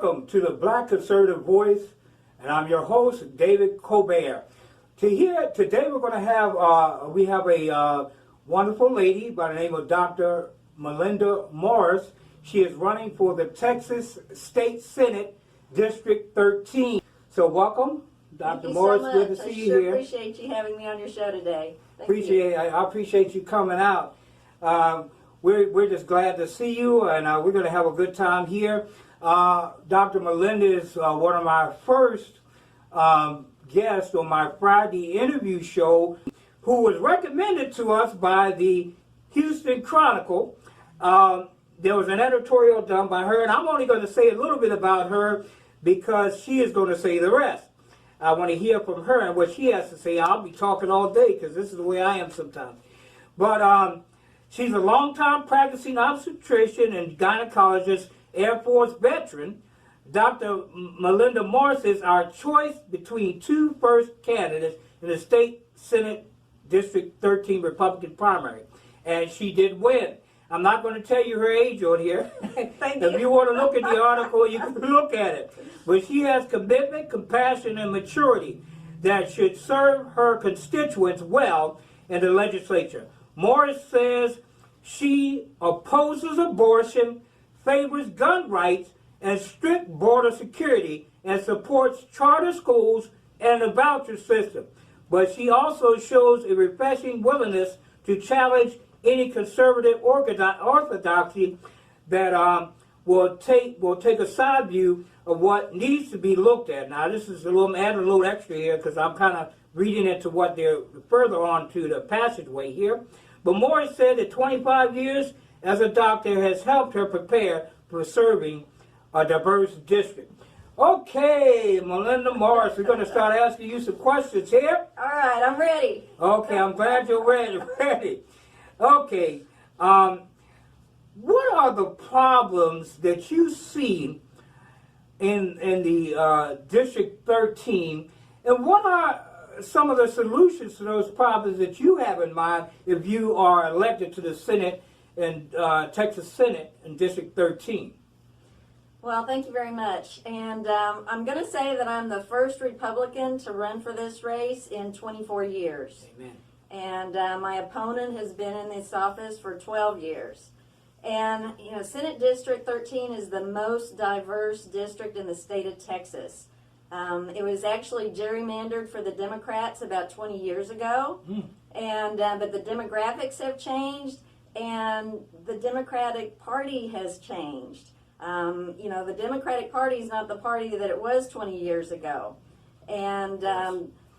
Welcome to the Black Conservative Voice, and I'm your host, David Colbert. Today we're going to have, we have a wonderful lady by the name of Dr.Milinda Morris. She is running for the Texas State Senate, District 13. So welcome, Dr. Morris. So good to see you here. I appreciate you having me on your show today. I appreciate you coming out. We're just glad to see you, and we're going to have a good time here. Dr. Milinda is one of my first guests on my Friday interview show, who was recommended to us by the Houston Chronicle. There was an editorial done by her, and I'm only going to say a little bit about her because she is going to say the rest. I want to hear from her and what she has to say. I'll be talking all day because this is the way I am sometimes. But she's a long-time practicing obstetrician and gynecologist, Air Force veteran. Dr. Milinda Morris is our choice between two first candidates in the State Senate District 13 Republican primary. And she did win. I'm not going to tell you her age on here. Thank you. If you want to look at the article, you can look at it. But she has commitment, compassion, and maturity that should serve her constituents well in the legislature. Morris says she opposes abortion, favors gun rights, and strict border security, and supports charter schools and the voucher system. But she also shows a refreshing willingness to challenge any conservative orthodoxy that will take a side view of what needs to be looked at. Now, this is adding a little extra here because I'm kind of reading into what they're further on to the passageway here. But Morris said that 25 years as a doctor has helped her prepare for serving a diverse district. Okay, Milinda Morris, we're going to start asking you some questions here. All right, I'm ready. Okay, I'm glad you're ready. Okay, what are the problems that you see in the District 13, and what are some of the solutions to those problems that you have in mind if you are elected to the Senate and Texas Senate in District 13? Well, thank you very much. And I'm going to say that I'm the first Republican to run for this race in 24 years. Amen. And my opponent has been in this office for 12 years. And, you know, Senate District 13 is the most diverse district in the state of Texas. It was actually gerrymandered for the Democrats about 20 years ago. And but the demographics have changed, and the Democratic Party has changed. You know, the Democratic Party is not the party that it was 20 years ago. And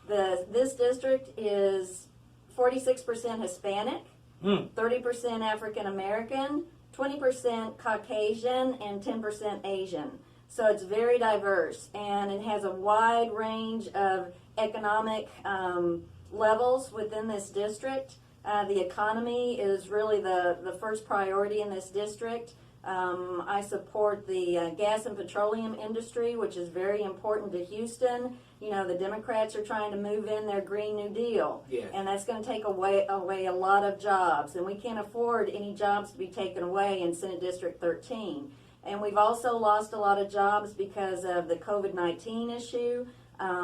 this district is 46% Hispanic, 30% African American, 20% Caucasian, and 10% Asian. So it's very diverse, and it has a wide range of economic levels within this district. The economy is really the first priority in this district. I support the gas and petroleum industry, which is very important to Houston. You know, the Democrats are trying to move in their Green New Deal, yes, and that's going to take away a lot of jobs, and we can't afford any jobs to be taken away in Senate District 13. And we've also lost a lot of jobs because of the COVID-19 issue.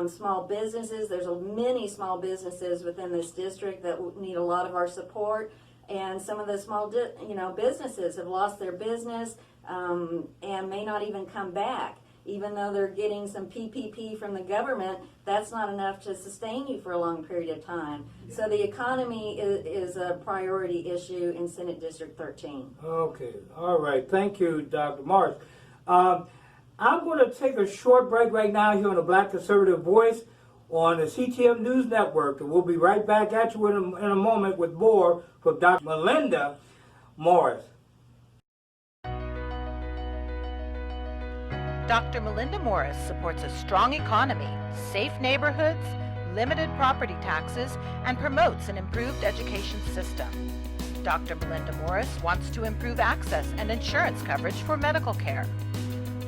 Small businesses, there's many small businesses within this district that need a lot of our support. And some of the small businesses have lost their business and may not even come back. Even though they're getting some PPP from the government, that's not enough to sustain you for a long period of time. So the economy is a priority issue in Senate District 13. Okay, all right. Thank you, Dr. Morris. I'm going to take a short break right now here on the Black Conservative Voice on the CTM News Network, and we'll be right back at you in a moment with more from Dr. Milinda Morris. Dr. Milinda Morris supports a strong economy, safe neighborhoods, limited property taxes, and promotes an improved education system. Dr. Milinda Morris wants to improve access and insurance coverage for medical care.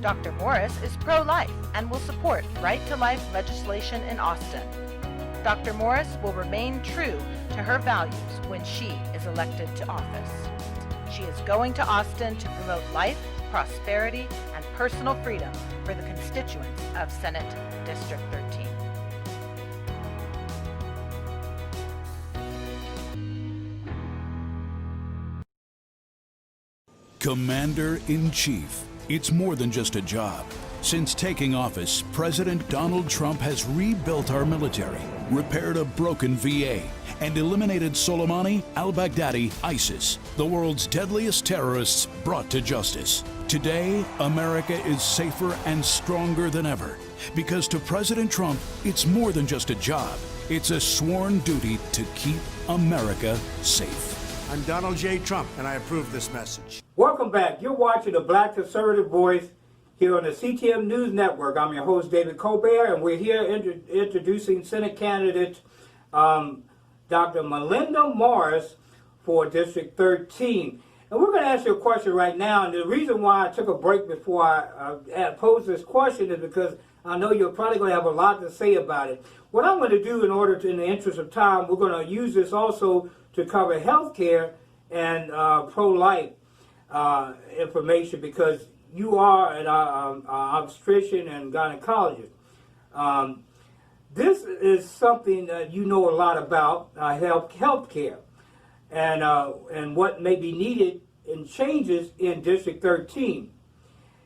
Dr. Morris is pro-life and will support right-to-life legislation in Austin. Dr. Morris will remain true to her values when she is elected to office. She is going to Austin to promote life, prosperity, and personal freedom for the constituents of Senate District 13. Commander-in-Chief. It's more than just a job. Since taking office, President Donald Trump has rebuilt our military, repaired a broken VA, and eliminated Soleimani, al-Baghdadi, ISIS, the world's deadliest terrorists brought to justice. Today, America is safer and stronger than ever. Because to President Trump, it's more than just a job. It's a sworn duty to keep America safe. I'm Donald J. Trump, and I approve this message. Welcome back. You're watching the Black Conservative Voice here on the CTM News Network. I'm your host, David Colbert, and we're here introducing Senate candidate Dr. Milinda Morris for District 13. And we're going to ask you a question right now, and the reason why I took a break before I posed this question is because I know you're probably going to have a lot to say about it. What I'm going to do in the interest of time, we're going to use this also to cover health care and pro-life information, because you are an obstetrician and gynecologist. This is something that you know a lot about, health care, and what may be needed in changes in District 13.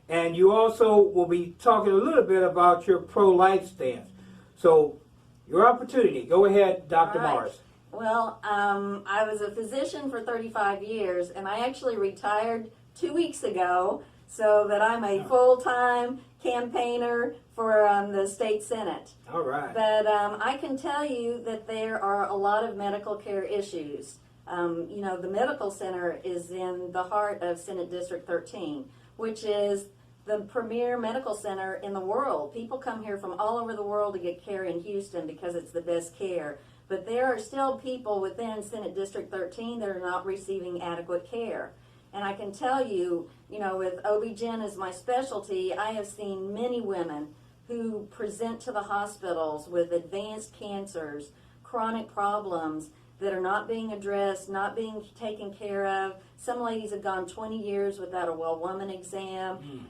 And you also will be talking a little bit about your pro-life stance. So, your opportunity. Go ahead, Dr. Morris. Well, I was a physician for 35 years, and I actually retired 2 weeks ago, so that I'm a full-time campaigner for the state senate. All right. But I can tell you that there are a lot of medical care issues. You know, the medical center is in the heart of Senate District 13, which is the premier medical center in the world. People come here from all over the world to get care in Houston because it's the best care. But there are still people within Senate District 13 that are not receiving adequate care. And I can tell you, you know, with OB-GYN as my specialty, I have seen many women who present to the hospitals with advanced cancers, chronic problems that are not being addressed, not being taken care of. Some ladies have gone 20 years without a well-woman exam.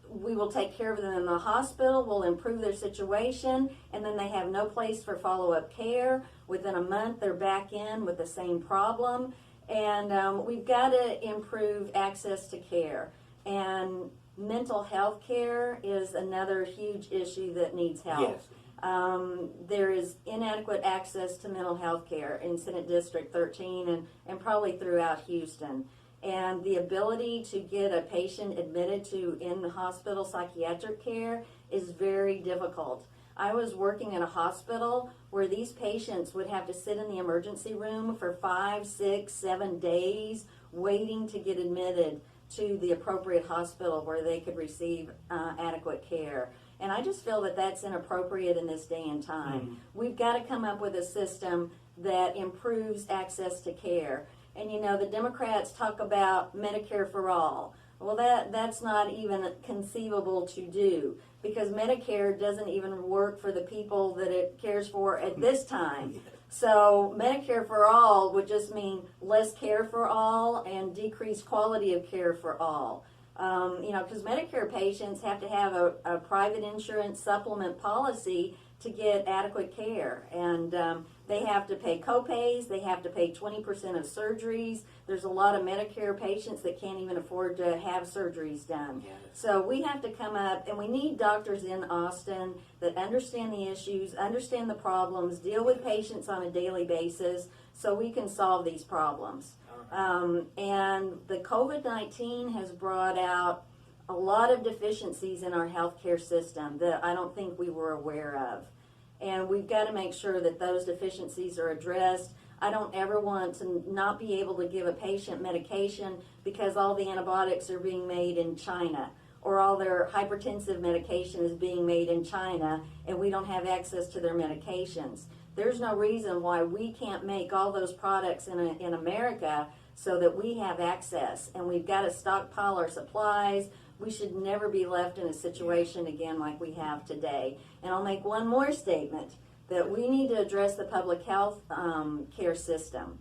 We will take care of them in the hospital, we'll improve their situation, and then they have no place for follow-up care. Within a month, they're back in with the same problem. And we've got to improve access to care. And mental health care is another huge issue that needs help. Yes. There is inadequate access to mental health care in Senate District 13 and probably throughout Houston. And the ability to get a patient admitted to in-hospital psychiatric care is very difficult. I was working in a hospital where these patients would have to sit in the emergency room for 5, 6, 7 days waiting to get admitted to the appropriate hospital where they could receive adequate care. And I just feel that that's inappropriate in this day and time. We've got to come up with a system that improves access to care. And you know, the Democrats talk about Medicare for all. Well, that's not even conceivable to do, because Medicare doesn't even work for the people that it cares for at this time. So Medicare for all would just mean less care for all and decreased quality of care for all. You know, because Medicare patients have to have a private insurance supplement policy to get adequate care. And they have to pay copays, they have to pay 20% of surgeries. There's a lot of Medicare patients that can't even afford to have surgeries done. Yes. So we have to come up, and we need doctors in Austin that understand the issues, understand the problems, deal with patients on a daily basis so we can solve these problems. And the COVID-19 has brought out a lot of deficiencies in our healthcare system that I don't think we were aware of. And we've got to make sure that those deficiencies are addressed. I don't ever want to not be able to give a patient medication because all the antibiotics are being made in China, or all their hypertensive medication is being made in China, and we don't have access to their medications. There's no reason why we can't make all those products in America so that we have access, and we've got to stockpile our supplies. We should never be left in a situation again like we have today. And I'll make one more statement, that we need to address the public health care system,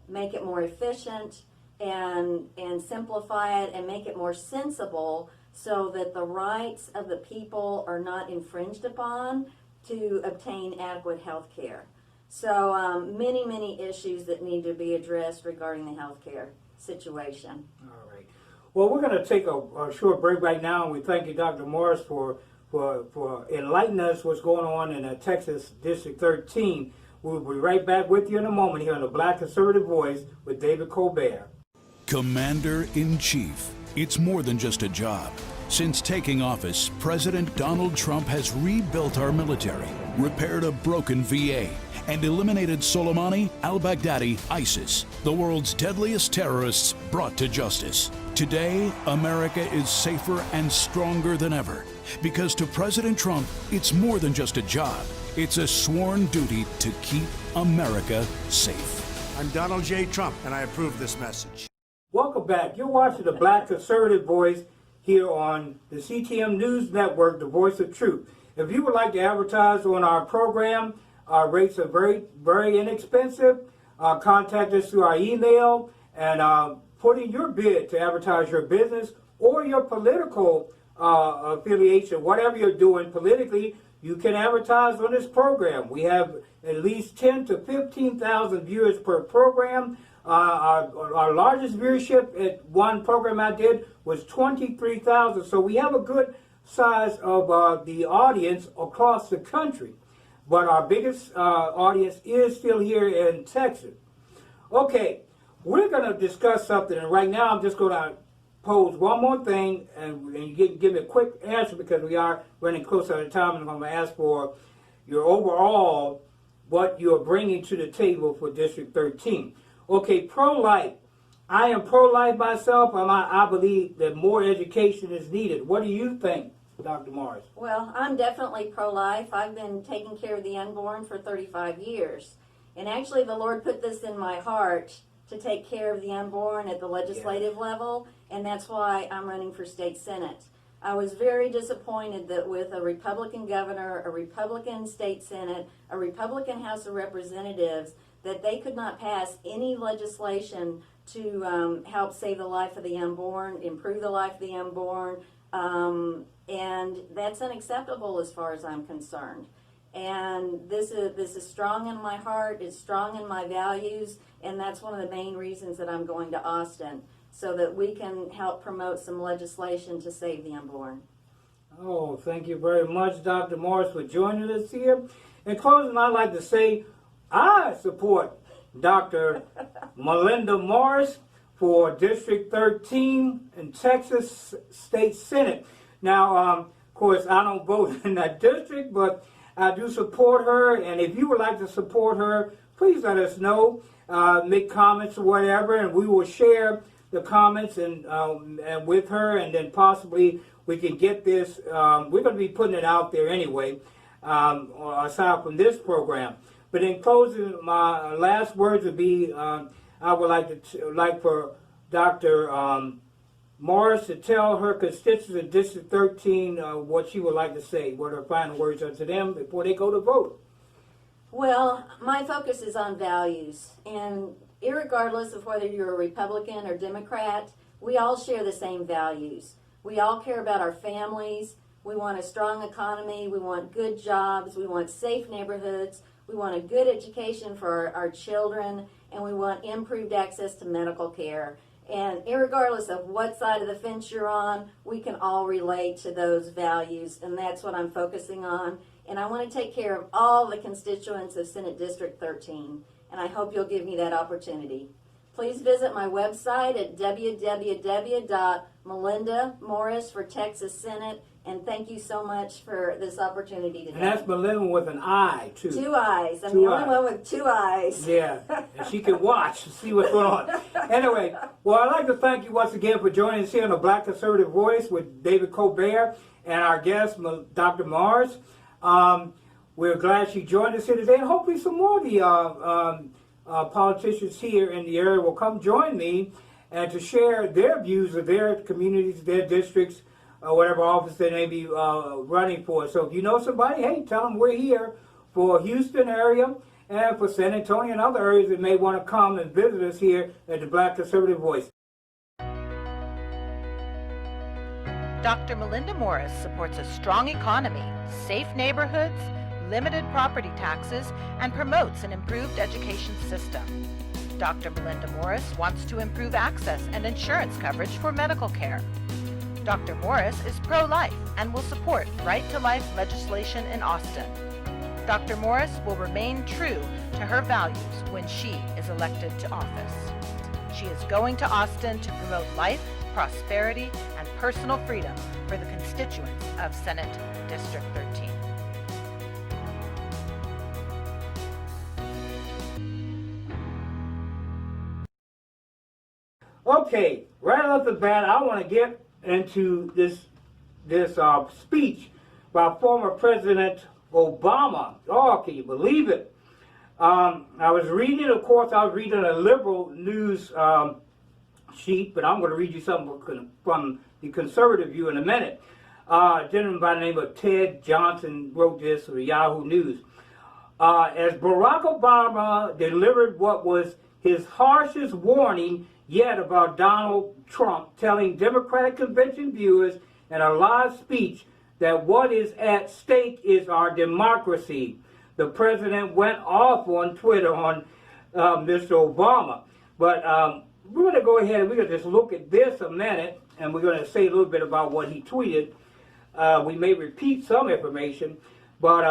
make it more efficient and simplify it and make it more sensible so that the rights of the people are not infringed upon to obtain adequate health care. So many issues that need to be addressed regarding the health care situation. All right. Well, we're going to take a short break right now, and we thank you, Dr. Morris, for enlightening us what's going on in Texas District 13. We'll be right back with you in a moment here on the Black Conservative Voice with David Colbert. Commander-in-Chief. It's more than just a job. Since taking office, President Donald Trump has rebuilt our military, repaired a broken VA, and eliminated Soleimani, al-Baghdadi, ISIS, the world's deadliest terrorists brought to justice. Today, America is safer and stronger than ever, because to President Trump, it's more than just a job. It's a sworn duty to keep America safe. I'm Donald J. Trump, and I approve this message. Welcome back. You're watching the Black Conservative Voice here on the CTM News Network, the Voice of Truth. If you would like to advertise on our program, our rates are very inexpensive. Contact us through our email and put in your bid to advertise your business or your political affiliation, whatever you're doing politically. You can advertise on this program. We have at least 10 to 15,000 viewers per program. Our largest viewership at one program I did was 23,000. So we have a good size of the audience across the country. But our biggest audience is still here in Texas. Okay, we're going to discuss something. And right now I'm just going to pose one more thing, and you give me a quick answer because we are running close out of time, and I'm going to ask for your overall, what you're bringing to the table for District 13. Okay, pro-life. I am pro-life myself, and I believe that more education is needed. What do you think, Dr. Morris? Well, I'm definitely pro-life. I've been taking care of the unborn for 35 years. And actually the Lord put this in my heart to take care of the unborn at the legislative level, and that's why I'm running for state senate. I was very disappointed that with a Republican governor, a Republican state senate, a Republican House of Representatives, that they could not pass any legislation to help save the life of the unborn, improve the life of the unborn, and that's unacceptable as far as I'm concerned. And this is strong in my heart, it's strong in my values, and that's one of the main reasons that I'm going to Austin, so that we can help promote some legislation to save the unborn. Oh, thank you very much, Dr. Morris, for joining us here. In closing, I'd like to say I support Dr. Milinda Morris for District 13 in Texas State Senate. Now, of course, I don't vote in that district, but I do support her, and if you would like to support her, please let us know. Make comments or whatever, and we will share the comments and with her, and then possibly we can get this. We're going to be putting it out there anyway, aside from this program. But in closing, my last words would be: I would like for Dr. Morris to tell her constituents in District 13 what she would like to say, what her final words are to them before they go to vote. Well, my focus is on values, and irregardless of whether you're a Republican or Democrat, we all share the same values. We all care about our families. We want a strong economy. We want good jobs. We want safe neighborhoods. We want a good education for our children, and we want improved access to medical care. And irregardless of what side of the fence you're on, we can all relate to those values, and that's what I'm focusing on. And I want to take care of all the constituents of Senate District 13, and I hope you'll give me that opportunity. Please visit my website at www.Melinda for Texas Senate, and thank you so much for this opportunity today. And that's Melinda with an eye, too. Two eyes. I'm the only one with two eyes. Yeah, and she can watch to see what's going on. Anyway, well, I'd like to thank you once again for joining us here on the Black Conservative Voice with David Colbert and our guest, Dr. Morris. We're glad she joined us here today, and hopefully some more of the politicians here in the area will come join me and to share their views of their communities, their districts, whatever office they may be running for. So if you know somebody, hey, tell them we're here for Houston area and for San Antonio and other areas that may want to come and visit us here at the Black Conservative Voice. Dr.Milinda Morris supports a strong economy, safe neighborhoods, limited property taxes, and promotes an improved education system. Dr.Milinda Morris wants to improve access and insurance coverage for medical care. Dr. Morris is pro-life and will support right-to-life legislation in Austin. Dr. Morris will remain true to her values when she is elected to office. She is going to Austin to promote life, prosperity, and personal freedom for the constituents of Senate District 13. Okay, right off the bat, I want to get into this speech by former President Obama. Oh, can you believe it? I was reading a liberal news sheet, but I'm going to read you something from the conservative view in a minute. A gentleman by the name of Ted Johnson wrote this for Yahoo News. As Barack Obama delivered what was his harshest warning yet about Donald Trump, telling Democratic convention viewers in a live speech that what is at stake is our democracy. The president went off on Twitter on Mr. Obama. But we're going to go ahead and we're going to just look at this a minute, and we're going to say a little bit about what he tweeted. We may repeat some information, but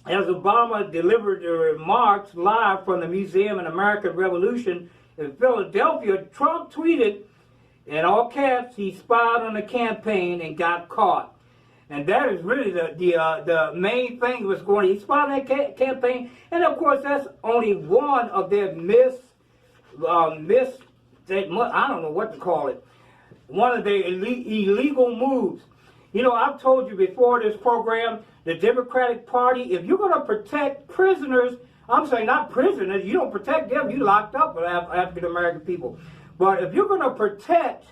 as Obama delivered the remarks live from the Museum of American Revolution in Philadelphia, Trump tweeted, in all caps, he spied on the campaign and got caught. And that is really the main thing that was going on. He spied on that campaign, and of course that's only one of their I don't know what to call it, one of their illegal moves. You know, I've told you before this program, the Democratic Party, if you're going to protect prisoners, I'm saying not prisoners, you don't protect them, you locked up with African American people. But if you're going to protect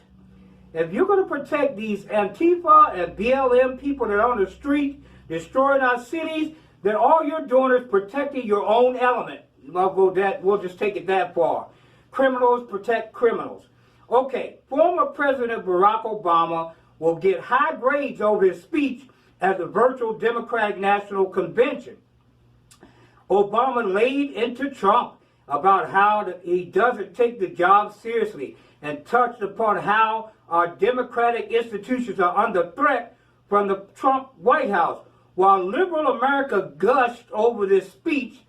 these Antifa and BLM people that are on the street destroying our cities, then all you're doing is protecting your own element. We'll just take it that far. Criminals protect criminals. Okay, former President Barack Obama will get high grades over his speech at the virtual Democratic National Convention. Obama laid into Trump about how he doesn't take the job seriously and touched upon how our democratic institutions are under threat from the Trump White House. While liberal America gushed over this speech,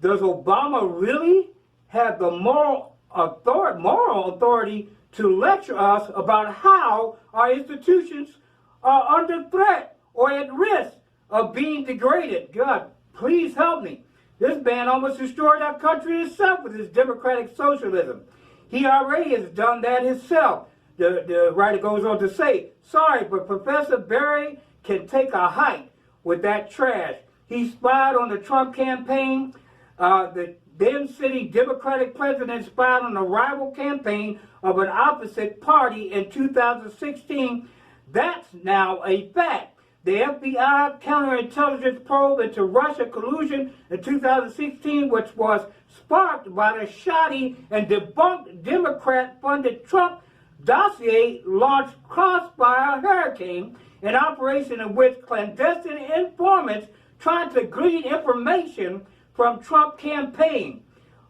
does Obama really have the moral authority to lecture us about how our institutions are under threat or at risk of being degraded? God, please help me. This man almost destroyed our country itself with his democratic socialism. He already has done that himself. The writer goes on to say, sorry, but Professor Barry can take a hike with that trash. He spied on the Trump campaign. The then sitting Democratic president spied on the rival campaign of an opposite party in 2016. That's now a fact. The FBI counterintelligence probe into Russia collusion in 2016, which was sparked by the shoddy and debunked Democrat-funded Trump dossier, launched Crossfire Hurricane, an operation in which clandestine informants tried to glean information from Trump campaign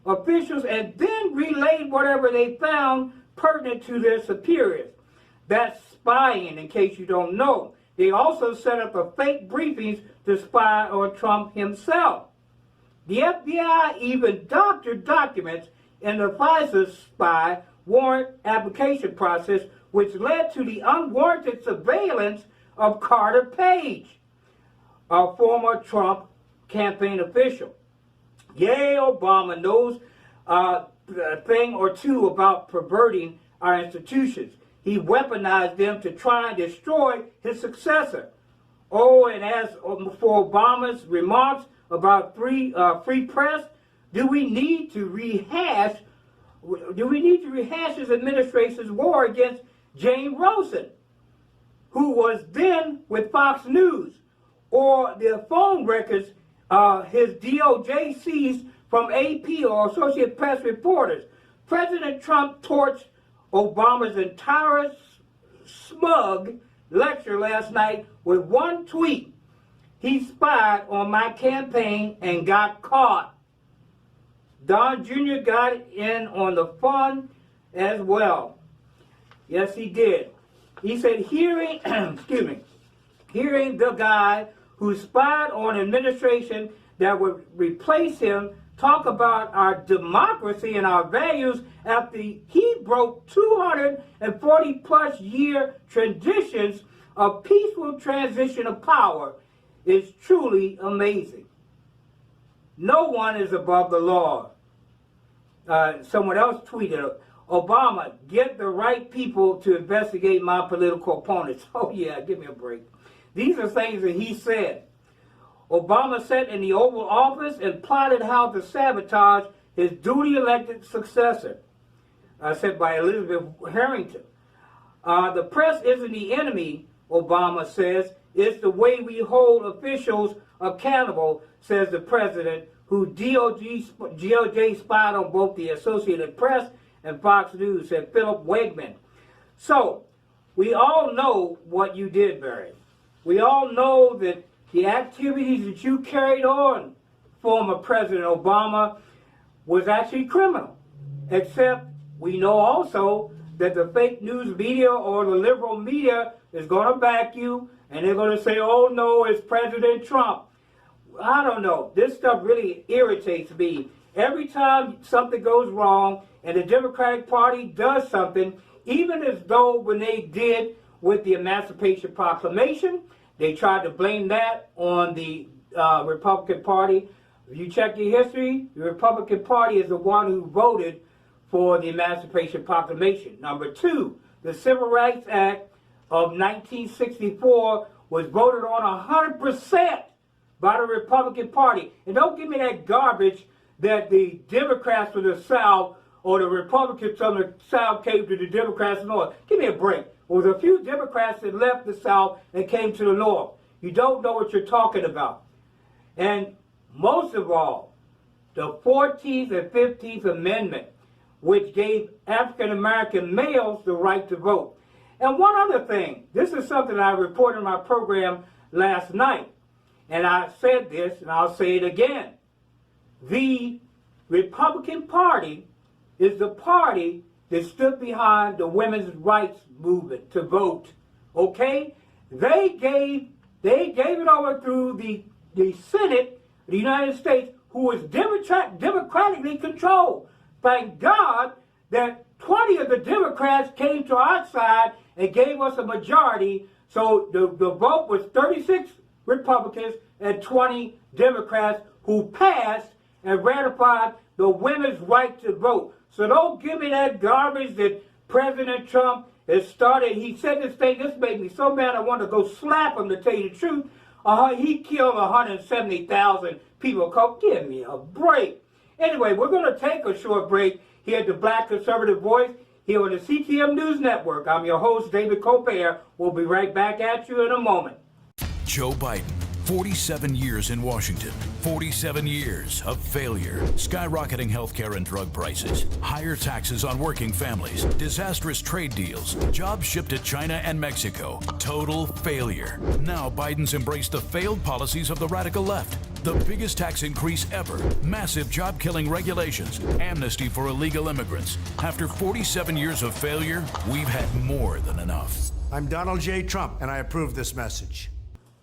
officials and then relayed whatever they found pertinent to their superiors. That's spying, in case you don't know. They also set up a fake briefings to spy on Trump himself. The FBI even doctored documents in the FISA spy warrant application process, which led to the unwarranted surveillance of Carter Page, a former Trump campaign official. Yay, Obama knows a thing or two about perverting our institutions. He weaponized them to try and destroy his successor. Oh, and as for Obama's remarks about free press, do we need to rehash his administration's war against Jane Rosen, who was then with Fox News, or the phone records his DOJ seized from AP or Associated Press reporters? President Trump torched Obama's entire smug lecture last night with one tweet. He spied on my campaign and got caught. Don Jr. got in on the fun as well. Yes, he did. He said, hearing, hearing the guy who spied on administration that would replace him talk about our democracy and our values after he broke 240 plus year traditions of peaceful transition of power is truly amazing. No one is above the law. Someone else tweeted, Obama, get the right people to investigate my political opponents. Oh yeah, give me a break. These are things that he said. Obama sat in the Oval Office and plotted how to sabotage his duly-elected successor, said by Elizabeth Harrington. The press isn't the enemy, Obama says. It's the way we hold officials accountable, says the president, who DOJ spied on both the Associated Press and Fox News, said Philip Wegman. So, we all know what you did, Barry. We all know that the activities that you carried on, former President Obama, was actually criminal. Except we know also that the fake news media or the liberal media is going to back you, and they're going to say, oh no, it's President Trump. I don't know. This stuff really irritates me. Every time something goes wrong and the Democratic Party does something, even as though when they did with the Emancipation Proclamation, they tried to blame that on the Republican Party. If you check your history, the Republican Party is the one who voted for the Emancipation Proclamation. Number two, the Civil Rights Act of 1964 was voted on 100% by the Republican Party. And don't give me that garbage that the Democrats from the South or the Republicans from the South came to the Democrats from the North. Give me a break. There was a few Democrats that left the South and came to the North. You don't know what you're talking about. And most of all, the 14th and 15th Amendment, which gave African American males the right to vote. And one other thing, this is something I reported in my program last night. And I said this, and I'll say it again. The Republican Party is the party that stood behind the women's rights movement to vote. Okay? They gave it over through the Senate of the United States, who was democratically controlled. Thank God that 20 of the Democrats came to our side and gave us a majority. So the vote was 36 Republicans and 20 Democrats who passed and ratified the women's right to vote. So don't give me that garbage that President Trump has started. He said this thing, this made me so mad I wanted to go slap him, to tell you the truth. He killed 170,000 people. Give me a break. Anyway, we're going to take a short break here at the Black Conservative Voice here on the CTM News Network. I'm your host, David Colbert. We'll be right back at you in a moment. Joe Biden, 47 years in Washington, 47 years of failure, skyrocketing healthcare and drug prices, higher taxes on working families, disastrous trade deals, jobs shipped to China and Mexico, total failure. Now Biden's embraced the failed policies of the radical left, the biggest tax increase ever, massive job-killing regulations, amnesty for illegal immigrants. After 47 years of failure, we've had more than enough. I'm Donald J. Trump, and I approve this message.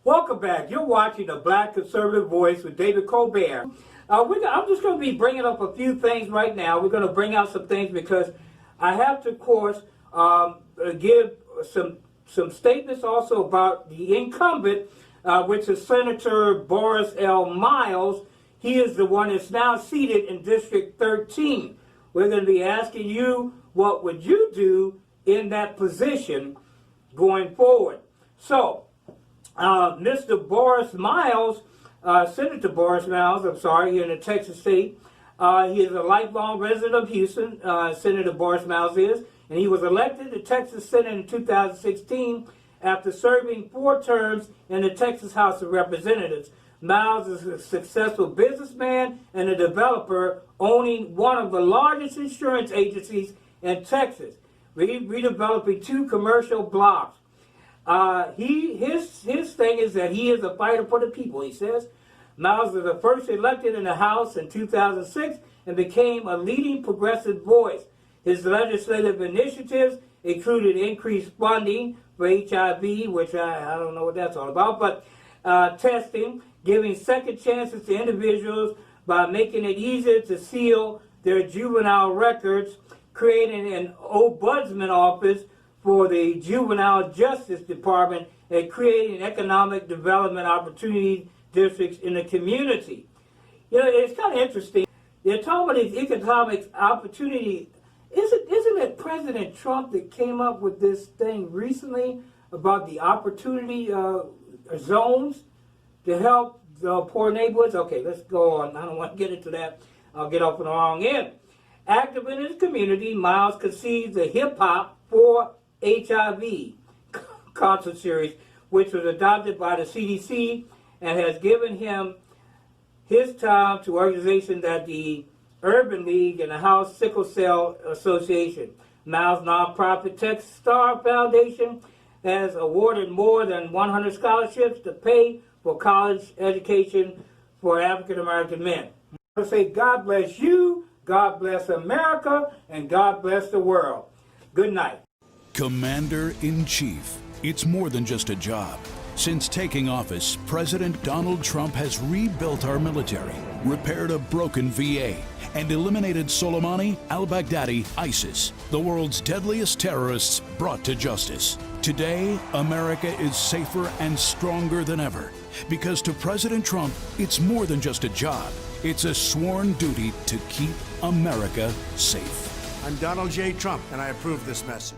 Welcome back. You're watching the Black Conservative Voice with David Colbert. I'm just going to be bringing up a few things right now. We're going to bring out some things because I have to, of course, give some statements also about the incumbent, which is Senator Boris L. Miles. He is the one that's now seated in District 13. We're going to be asking you, what would you do in that position going forward? So, Mr. Boris Miles, Senator Boris Miles, here in the Texas state, he is a lifelong resident of Houston, Senator Boris Miles is, and he was elected to Texas Senate in 2016 after serving 4 terms in the Texas House of Representatives. Miles is a successful businessman and a developer owning one of the largest insurance agencies in Texas. redeveloping 2 commercial blocks. His thing is that he is a fighter for the people, he says. Miles was the first elected in the House in 2006 and became a leading progressive voice. His legislative initiatives included increased funding for HIV, which I don't know what that's all about, but testing, giving second chances to individuals by making it easier to seal their juvenile records, creating an ombudsman office for the Juvenile Justice Department, and creating economic development opportunity districts in the community. You know, it's kind of interesting. They're talking about these economic opportunity. Isn't it President Trump that came up with this thing recently about the opportunity zones to help the poor neighborhoods? Okay, let's go on. I don't want to get into that. I'll get off on the wrong end. Active in his community, Miles conceived the Hip Hop for HIV concert series, which was adopted by the CDC and has given him his time to organizations at the Urban League and the House Sickle Cell Association. Miles' nonprofit Techstar Foundation has awarded more than 100 scholarships to pay for college education for African American men. I want to say God bless you, God bless America, and God bless the world. Good night. Commander-in-Chief. It's more than just a job. Since taking office, President Donald Trump has rebuilt our military, repaired a broken VA, and eliminated Soleimani, al-Baghdadi, ISIS, the world's deadliest terrorists brought to justice. Today, America is safer and stronger than ever. Because to President Trump, it's more than just a job. It's a sworn duty to keep America safe. I'm Donald J. Trump, and I approve this message.